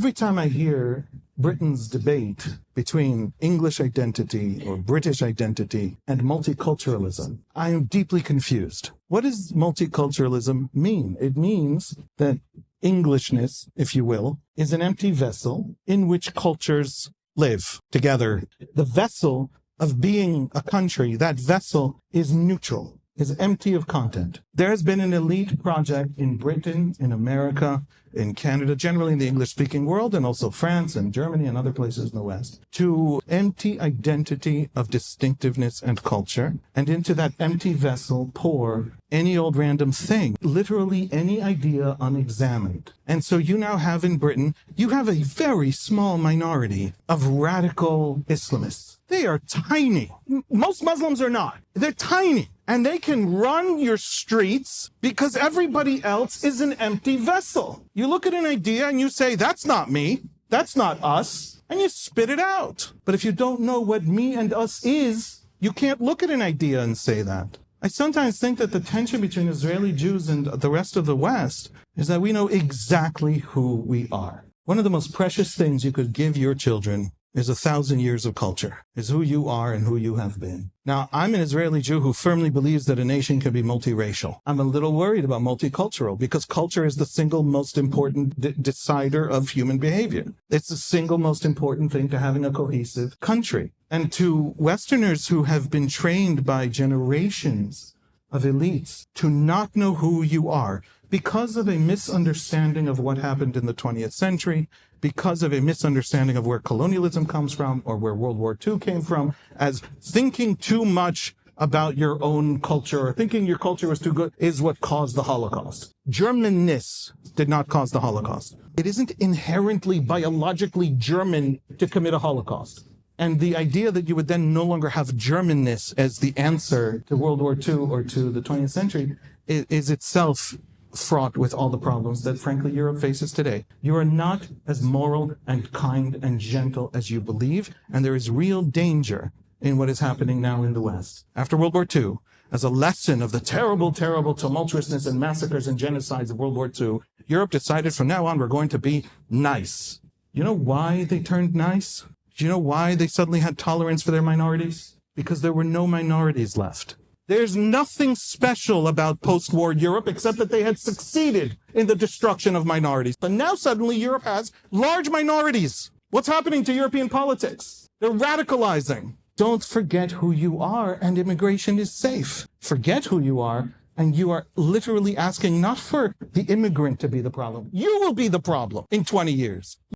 Every time I hear Britain's debate between English identity or British identity and multiculturalism, I am deeply confused. What does multiculturalism mean? It means that Englishness, if you will, is an empty vessel in which cultures live together. The vessel of being a country, that vessel is neutral, is empty of content. There has been an elite project in Britain, in America, in Canada, generally in the English-speaking world, and also France and Germany and other places in the West, to empty identity of distinctiveness and culture, and into that empty vessel pour any old random thing, literally any idea unexamined. And so you now have in Britain, you have a very small minority of radical Islamists. They are tiny. Most Muslims are not. They're tiny. And they can run your streets because everybody else is an empty vessel. You look at an idea and you say, that's not me, that's not us, and you spit it out. But if you don't know what me and us is, you can't look at an idea and say that. I sometimes think that the tension between Israeli Jews and the rest of the West is that we know exactly who we are. One of the most precious things you could give your children is 1,000 years of culture, is who you are and who you have been. Now, I'm an Israeli Jew who firmly believes that a nation can be multiracial. I'm a little worried about multicultural because culture is the single most important decider of human behavior. It's the single most important thing to having a cohesive country. And to Westerners who have been trained by generations of elites to not know who you are because of a misunderstanding of what happened in the 20th century, because of a misunderstanding of where colonialism comes from or where World War II came from, as thinking too much about your own culture or thinking your culture was too good is what caused the Holocaust. Germanness did not cause the Holocaust. It isn't inherently biologically German to commit a Holocaust. And the idea that you would then no longer have Germanness as the answer to World War II or to the 20th century is itself fraught with all the problems that, frankly, Europe faces today. You are not as moral and kind and gentle as you believe, and there is real danger in what is happening now in the West. After World War II, as a lesson of the terrible, terrible tumultuousness and massacres and genocides of World War II, Europe decided from now on we're going to be nice. You know why they turned nice? Do you know why they suddenly had tolerance for their minorities? Because there were no minorities left. There's nothing special about post-war Europe except that they had succeeded in the destruction of minorities. But now suddenly Europe has large minorities. What's happening to European politics? They're radicalizing. Don't forget who you are, and immigration is safe. Forget who you are, and you are literally asking not for the immigrant to be the problem. You will be the problem in 20 years.